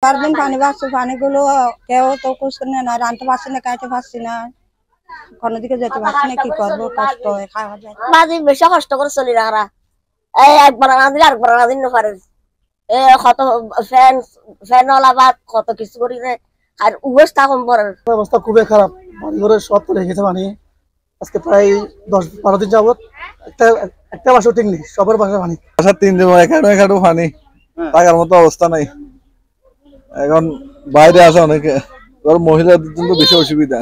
সারাদিন পানি বাড়ছে, পানিগুলো কেউ তো কুছতে না, রানতে পারছি না, খাইতে পারছি না, কোনো দিকে যেতে পারছি না, কি করবো, কষ্ট হয় খাওয়া যায়। মাঝে বেশি কষ্ট করে চলি রাখা, এই একবার না দিলে আরেকবার না দিন পারে, এ কত ফ্যান ফ্যান ওলা বা কত কিছু করি রে, আর অবস্থা কম পড়ে, অবস্থা খুবই খারাপ। বাড়িঘরের সব তো রেখেছে পানি। আজকে প্রায় 10-12 দিন যাবত একটা বাসা ঠিক নেই, সবার বাসা পানি। বাসার 3 দিন এখানে পানি, থাকার মতো অবস্থা নাই। এখন বাইরে আসে অনেকে, মহিলাদের জন্য বেশি অসুবিধা।